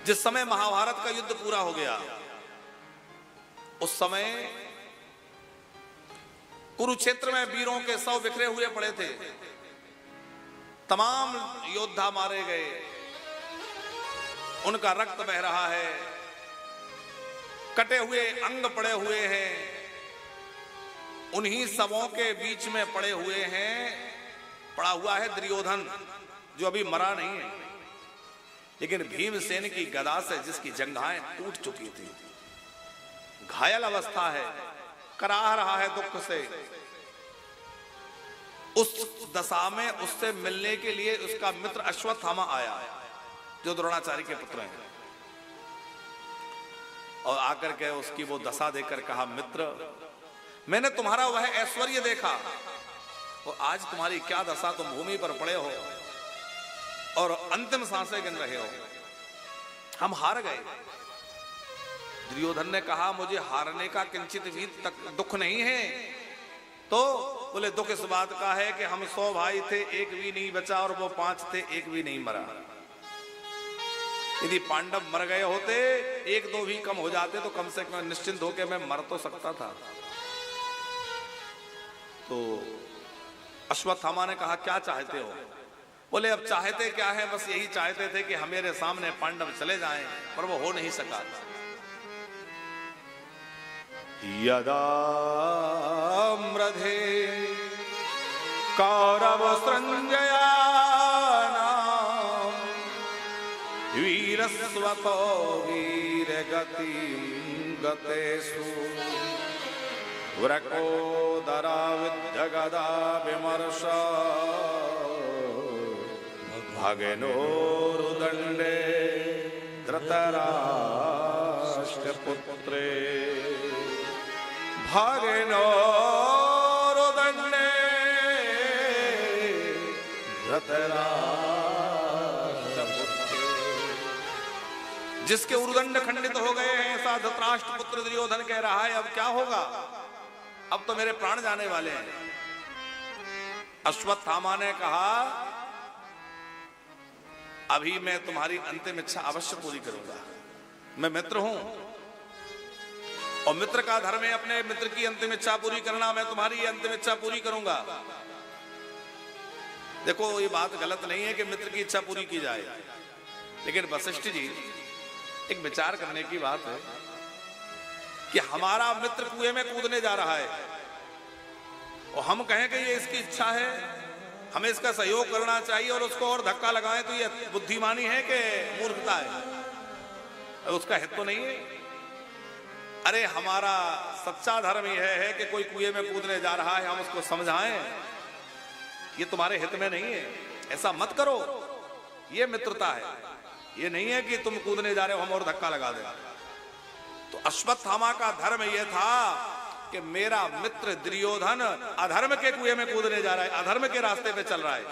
जिस समय महाभारत का युद्ध पूरा हो गया, उस समय कुरुक्षेत्र में वीरों के शव बिखरे हुए पड़े थे। तमाम योद्धा मारे गए, उनका रक्त बह रहा है, कटे हुए अंग पड़े हुए हैं। उन्हीं शवों के बीच में पड़े हुए हैं, पड़ा हुआ है दुर्योधन, जो अभी मरा नहीं है, लेकिन भीमसेन की गदा से जिसकी जंघाएं टूट चुकी थी, घायल अवस्था है, कराह रहा है दुख से। उस दशा में उससे मिलने के लिए उसका मित्र अश्वत्थामा आया, जो द्रोणाचार्य के पुत्र हैं, और आकर के उसकी वो दशा देखकर कहा, मित्र, मैंने तुम्हारा वह ऐश्वर्य देखा, और आज तुम्हारी क्या दशा, तुम भूमि पर पड़े हो और अंतिम सांसें गिन रहे हो। हम हार गए। दुर्योधन ने कहा, मुझे हारने का किंचित भी तक दुख नहीं है। तो बोले, दुख इस बात का है कि हम 100 भाई थे, एक भी नहीं बचा, और वो 5 थे, एक भी नहीं मरा। यदि पांडव मर गए होते, 1-2 भी कम हो जाते, तो कम से कम निश्चिंत होकर मैं मर तो सकता था। तो अश्वत्थामा ने कहा, क्या चाहते हो? बोले, अब चाहते क्या है, बस यही चाहते थे कि हमारे सामने पांडव चले जाएं, पर वो हो नहीं सका। यदा मृधे कौरव संजयानां वीरस्वतो वीरगतिं गतेषु व्रकोदरा विद्यगदा विमर्श भगेनोरुदण्डे धृतराष्ट्रपुत्रे भगेनोरुदण्डे धृतराष्ट्रपुत्रे। जिसके उरुदंड खंडित हो गए हैं, ऐसा धृतराष्ट्र पुत्र दुर्योधन कह रहा है, अब क्या होगा? अब तो मेरे प्राण जाने वाले हैं। अश्वत्थामा ने कहा, अभी मैं तुम्हारी अंतिम इच्छा अवश्य पूरी करूंगा। मैं मित्र हूं, और मित्र का धर्म है अपने मित्र की अंतिम इच्छा पूरी करना। मैं तुम्हारी अंतिम इच्छा पूरी करूंगा। देखो, ये बात गलत नहीं है कि मित्र की इच्छा पूरी की जाए, लेकिन वशिष्ठ जी, एक विचार करने की बात है कि हमारा मित्र कुएं में कूदने जा रहा है, और हम कहें कि ये इसकी इच्छा है, हमें इसका सहयोग करना चाहिए, और उसको और धक्का लगाएं, तो ये बुद्धिमानी है कि मूर्खता है? उसका हित तो नहीं है। अरे, हमारा सच्चा धर्म यह है कि कोई कुएं में कूदने जा रहा है, हम उसको समझाएं, ये तुम्हारे हित में नहीं है, ऐसा मत करो। ये मित्रता है, ये नहीं है कि तुम कूदने जा रहे हो, हम और धक्का लगा दें। तो अश्वत्थामा का धर्म यह था कि मेरा मित्र दुर्योधन अधर्म के कुएं में कूदने जा रहा है, अधर्म के रास्ते पे चल रहा है,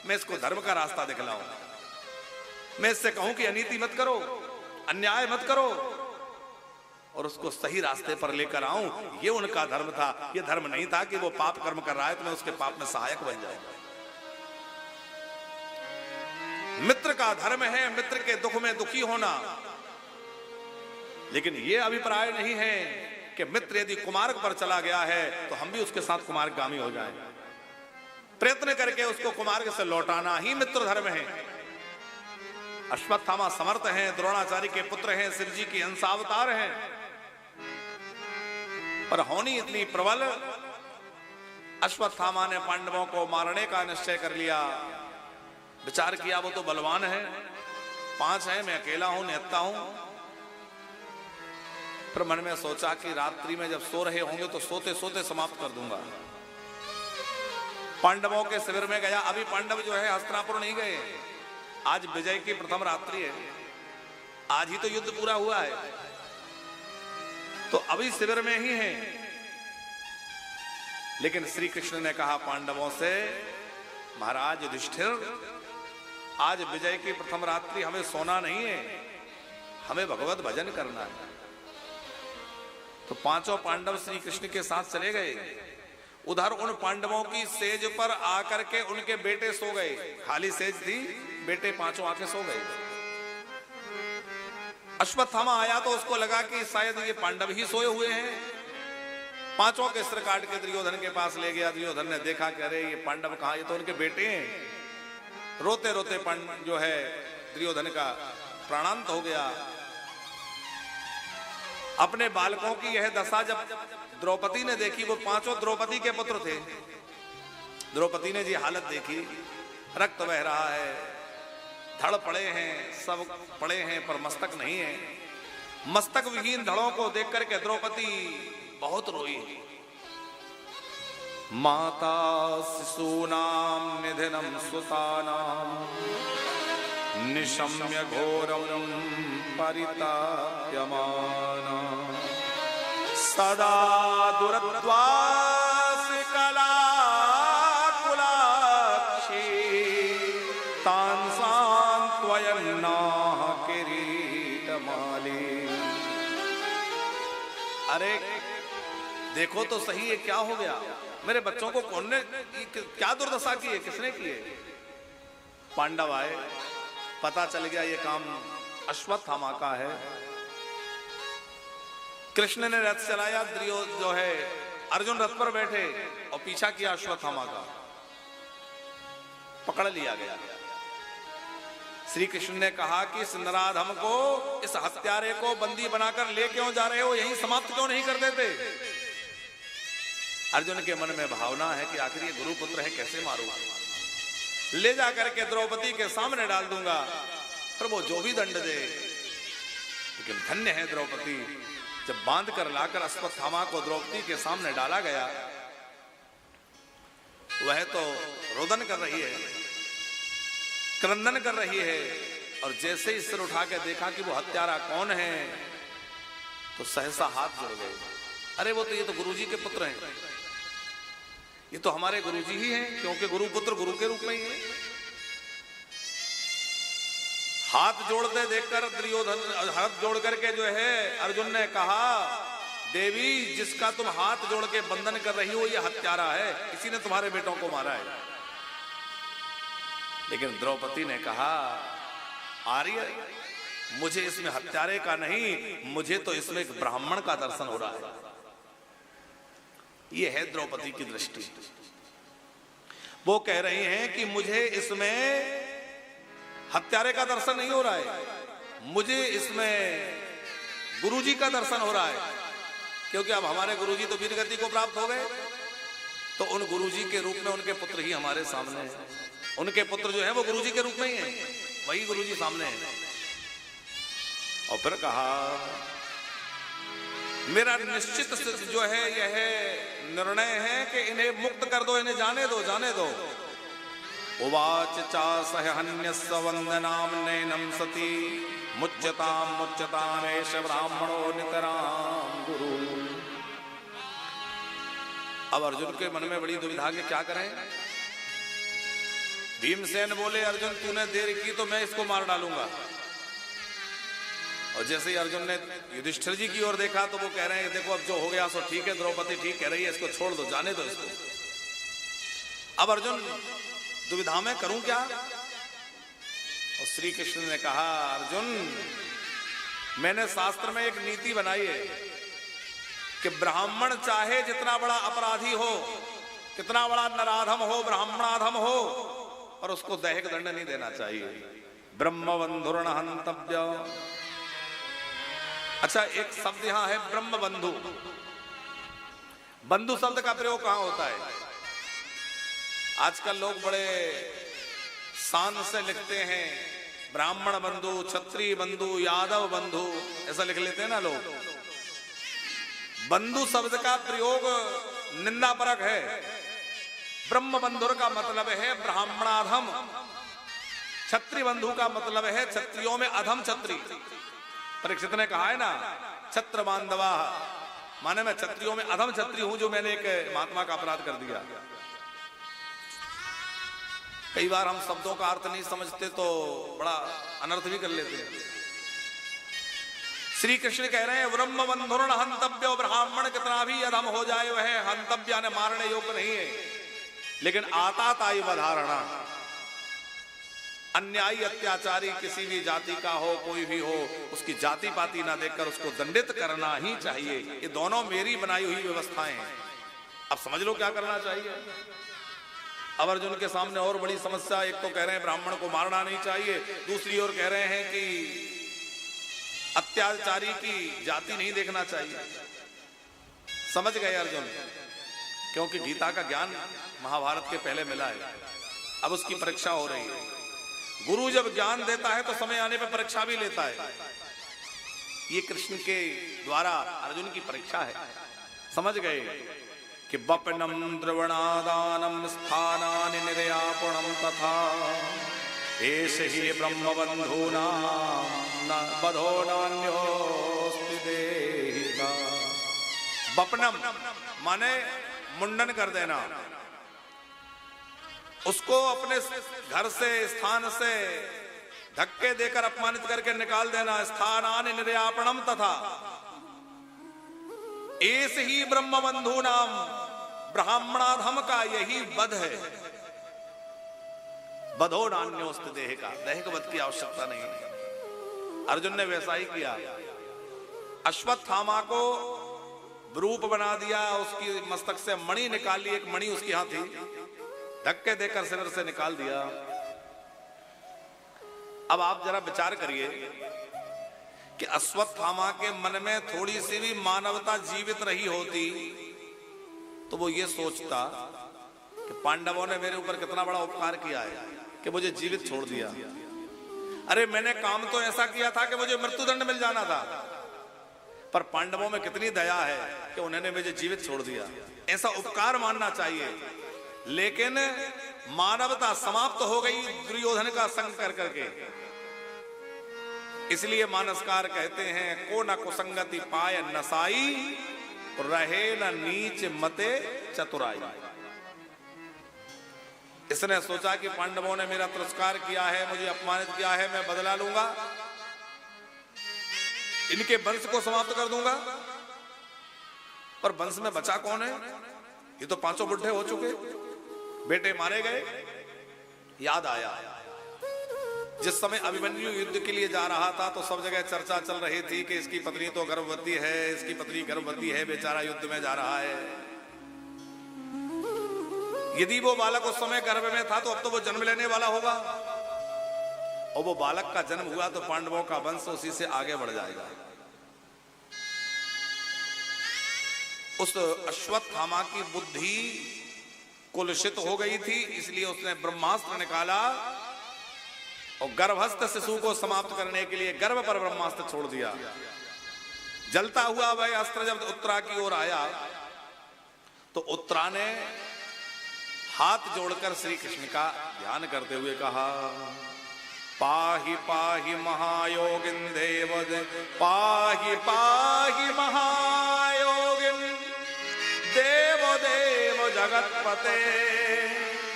मैं इसको धर्म का रास्ता दिखलाऊं। मैं इससे कहूं कि अनीति मत करो, अन्याय मत करो, और उसको सही रास्ते पर लेकर आऊं। ये उनका धर्म था। ये धर्म नहीं था कि वो पाप कर्म कर रहा है तो मैं उसके पाप में सहायक बन जाऊंगा। मित्र का धर्म है मित्र के दुख में दुखी होना, लेकिन ये अभिप्राय नहीं है कि मित्र यदि कुमार्ग पर चला गया है तो हम भी उसके साथ कुमार्गामी हो जाएं। प्रयत्न करके उसको कुमार्ग से लौटाना ही मित्र धर्म है। अश्वत्थामा समर्थ हैं, द्रोणाचार्य के पुत्र हैं, शिव जी के अंशावतार हैं, पर होनी इतनी प्रबल। अश्वत्थामा ने पांडवों को मारने का निश्चय कर लिया। विचार किया वो तो बलवान है, 5 हैं, मैं अकेला हूं, निहत्ता हूं। फिर मन में सोचा कि रात्रि में जब सो रहे होंगे तो सोते सोते समाप्त कर दूंगा। पांडवों के शिविर में गया। अभी पांडव जो है हस्तिनापुर नहीं गए, आज विजय की प्रथम रात्रि है, आज ही तो युद्ध पूरा हुआ है, तो अभी शिविर में ही हैं। लेकिन श्री कृष्ण ने कहा पांडवों से, महाराज युधिष्ठिर, आज विजय की प्रथम रात्रि, हमें सोना नहीं है, हमें भगवत भजन करना है। तो 5 पांडव श्री कृष्ण के साथ चले गए। उधर उन पांडवों की सेज पर आकर के उनके बेटे सो गए। खाली सेज थी, बेटे 5 आके सो गए। अश्वत्थामा आया तो उसको लगा कि शायद ये पांडव ही सोए हुए हैं। पांचों के सिर काट के दुर्योधन के पास ले गया। दुर्योधन ने देखा कि अरे ये पांडव कहां, ये तो उनके बेटे हैं। रोते रोते जो है दुर्योधन का प्राणांत हो गया। अपने बालकों की यह दशा जब द्रौपदी ने देखी, वो पांचों द्रौपदी के पुत्र थे, द्रौपदी ने जी हालत देखी, रक्त बह रहा है, धड़ पड़े हैं, सब पड़े हैं पर मस्तक नहीं है। मस्तक विहीन धड़ों को देख करके द्रौपदी बहुत रोई। माता शिशूनाम निधनम सुतानाम निशम्य घोरम परिताप्यमाना सदा दुरद्वास कलाकुलाक्षी तान सांत्वयन्ना किरीटमाली। अरे देखो तो सही है, क्या हो गया? मेरे बच्चों को कौन ने क्या दुर्दशा की है, किसने की है? पांडव आए, पता चल गया ये काम अश्वत्थामा का है। कृष्ण ने रथ चलाया, जो है अर्जुन रथ पर बैठे और पीछा किया अश्वत्थामा का, पकड़ लिया गया। श्री कृष्ण ने कहा कि इस नराधम को, इस हत्यारे को बंदी बनाकर ले क्यों जा रहे हो, यहीं समाप्त क्यों नहीं कर देते? अर्जुन के मन में भावना है कि आखिर ये गुरुपुत्र है, कैसे मारूंगा, ले जाकर के द्रौपदी के सामने डाल दूंगा, पर वो जो भी दंड दे। लेकिन धन्य है द्रौपदी, जब बांध कर लाकर अश्वत्थामा को द्रौपदी के सामने डाला गया, वह तो रोदन कर रही है, क्रंदन कर रही है, और जैसे ही सिर उठा के देखा कि वो हत्यारा कौन है, तो सहसा हाथ जुड़ गए। अरे वो तो, ये तो गुरुजी के पुत्र हैं, ये तो हमारे गुरुजी ही हैं, क्योंकि गुरुपुत्र गुरु के रूप में ही है। हाथ जोड़ते देखकर दुर्योधन, हाथ जोड़ करके जो है अर्जुन ने कहा, देवी जिसका तुम हाथ जोड़ के बंधन कर रही हो, ये हत्यारा है, इसी ने तुम्हारे बेटों को मारा है। लेकिन द्रौपदी ने कहा, आर्य मुझे इसमें हत्यारे का नहीं, मुझे तो इसमें एक ब्राह्मण का दर्शन हो रहा है। ये है द्रौपदी की दृष्टि। वो कह रही हैं कि मुझे इसमें हत्यारे का दर्शन नहीं हो रहा है, मुझे इसमें गुरुजी का दर्शन हो रहा है, क्योंकि अब हमारे गुरुजी तो वीरगति को प्राप्त हो गए, तो उन गुरुजी के रूप में उनके पुत्र ही हमारे सामने हैं। उनके पुत्र जो है वो गुरुजी के रूप में ही हैं, वही गुरुजी सामने हैं। और फिर कहा, मेरा निश्चित जो है यह निर्णय है कि इन्हें मुक्त कर दो, इन्हें जाने दो, जाने दो। उवाच चासहन्यस्य वंदनाम नैनम सती मुच्यताम मुच्यतामेष ब्राह्मणो नितराम गुरु। अब अर्जुन के मन में बड़ी दुविधा कि क्या करें। भीमसेन बोले, अर्जुन तूने देर की तो मैं इसको मार डालूंगा। और जैसे ही अर्जुन ने युधिष्ठिर जी की ओर देखा तो वो कह रहे हैं, देखो अब जो हो गया सो ठीक है, द्रौपदी ठीक कह रही है, इसको छोड़ दो, जाने दो इसको। अब अर्जुन दुविधा में करूं क्या? और श्री कृष्ण ने कहा, अर्जुन मैंने शास्त्र में एक नीति बनाई है कि ब्राह्मण चाहे जितना बड़ा अपराधी हो, कितना बड़ा नराधम हो, ब्राह्मणाधम हो, और उसको दैहिक दंड नहीं देना चाहिए। ब्रह्मबंधुर्न हंतव्य। अच्छा, एक शब्द यहां है ब्रह्म बंधु। बंधु शब्द का प्रयोग कहां होता है? आजकल लोग बड़े शान से लिखते हैं, ब्राह्मण बंधु, क्षत्रिय बंधु, यादव बंधु, ऐसा लिख लेते हैं ना लोग। बंधु शब्द का प्रयोग निंदापरक है। ब्रह्म बंधुर का मतलब है ब्राह्मणाधम, क्षत्रिय बंधु का मतलब है क्षत्रियों में अधम क्षत्रिय। परीक्षित ने कहा है ना, छत्र बांधवा, माने मैं क्षत्रियों में अधम क्षत्रिय हूं जो मैंने एक महात्मा का अपराध कर दिया। कई बार हम शब्दों का अर्थ नहीं समझते तो बड़ा अनर्थ भी कर लेते हैं। श्री कृष्ण कह रहे हैं, ब्रह्म बंधुर्न हंतव्य। ब्राह्मण कितना भी अधम हो जाए वह हंतव्य ने मारने योग्य नहीं है, लेकिन आता ताई वधारणा, अन्यायी अत्याचारी किसी भी जाति का हो, कोई भी हो, उसकी जाति पाति ना देखकर उसको दंडित करना ही चाहिए। ये दोनों मेरी बनाई हुई व्यवस्थाएं हैं। अब समझ लो क्या करना चाहिए। अब अर्जुन के सामने और बड़ी समस्या, एक तो कह रहे हैं ब्राह्मण को मारना नहीं चाहिए, दूसरी ओर कह रहे हैं कि अत्याचारी की जाति नहीं देखना चाहिए। समझ गए अर्जुन, क्योंकि गीता का ज्ञान महाभारत के पहले मिला है, अब उसकी परीक्षा हो रही है। गुरु जब ज्ञान देता है तो समय आने पर परीक्षा भी लेता है। ये कृष्ण के द्वारा अर्जुन की परीक्षा है। समझ गए कि वपनम द्रवणादानम स्थानानि निर्यापणम तथा एष ही ब्रह्मबंधूनां न बधो नान्योस्ति देहिका। वपनम माने मुंडन कर देना, उसको अपने घर से, स्थान से धक्के देकर अपमानित करके निकाल देना। स्थानानि निर्यापणम तथा एष ही ब्रह्मबंधु नाम, ब्राह्मणाधम का यही वध है। बधो नान्योस्त देह का, देह को वध की आवश्यकता नहीं है। अर्जुन ने वैसा ही किया। अश्वत्थामा को विरूप बना दिया, उसकी मस्तक से मणि निकाल ली, एक मणि उसकी यहां थी, धक्के देकर शिविर से निकाल दिया। अब आप जरा विचार करिए कि अश्वत्थामा के मन में थोड़ी सी भी मानवता जीवित रही होती तो वो ये सोचता कि पांडवों ने मेरे ऊपर कितना बड़ा उपकार किया है कि मुझे जीवित छोड़ दिया। अरे मैंने काम तो ऐसा किया था कि मुझे मृत्युदंड मिल जाना था, पर पांडवों में कितनी दया है कि उन्होंने मुझे जीवित छोड़ दिया। ऐसा उपकार मानना चाहिए। लेकिन मानवता समाप्त हो गई दुर्योधन का संग कर करके। इसलिए मानसकार कहते हैं, को न कुसंगति पाय नसाई, रहे न नीच मते चतुराई। इसने सोचा कि पांडवों ने मेरा तिरस्कार किया है, मुझे अपमानित किया है, मैं बदला लूंगा, इनके वंश को समाप्त कर दूंगा। पर वंश में बचा कौन है? ये तो पांचों बुढ़े हो चुके, बेटे मारे गए। याद आया जिस समय अभिमन्यु युद्ध के लिए जा रहा था तो सब जगह चर्चा चल रही थी कि इसकी पत्नी तो गर्भवती है, इसकी पत्नी गर्भवती है, बेचारा युद्ध में जा रहा है। यदि वो बालक उस समय गर्भ में था तो अब तो वो जन्म लेने वाला होगा, और वो बालक का जन्म हुआ तो पांडवों का वंश उसी से आगे बढ़ जाएगा। उस अश्वत्थामा की बुद्धि कुलुषित हो गई थी, इसलिए उसने ब्रह्मास्त्र निकाला और गर्भस्थ शिशु को समाप्त करने के लिए गर्भ पर ब्रह्मास्त्र छोड़ दिया। जलता हुआ वह अस्त्र जब उत्तरा की ओर आया तो उत्तरा ने हाथ जोड़कर श्री कृष्ण का ध्यान करते हुए कहा, पाहि पाहि महायोगिन देव, पाहि पाहि महायोगिन देव देव जगत्पते,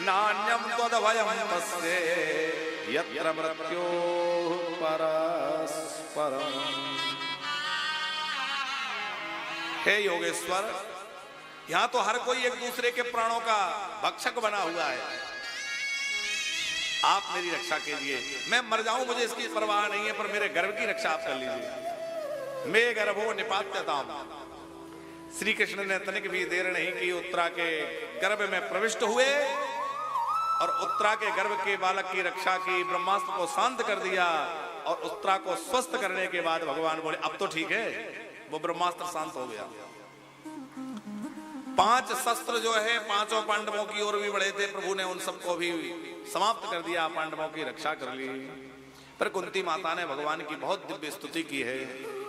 नान्यम त्वदभयं तस्ये यत्र मृत्योः परस्परम्। हे योगेश्वर, यहां तो हर कोई एक दूसरे के प्राणों का भक्षक बना हुआ है, आप मेरी रक्षा कीजिए। मैं मर जाऊं मुझे इसकी परवाह नहीं है, पर मेरे गर्भ की रक्षा आप कर लीजिए। मैं गर्भो निपात्यताम। श्री कृष्ण ने तनिक भी देर नहीं की, उत्तरा के गर्भ में प्रविष्ट हुए और उत्तरा के गर्भ के बालक की रक्षा की, ब्रह्मास्त्र को शांत कर दिया और उत्तरा को स्वस्थ करने के बाद भगवान बोले अब तो ठीक है, वो ब्रह्मास्त्र शांत हो गया। 5 शस्त्र जो है पांचों पांडवों की ओर भी बढ़े थे, प्रभु ने उन सबको भी समाप्त कर दिया, पांडवों की रक्षा कर ली। पर कुंती माता ने भगवान की बहुत दिव्य स्तुति की है।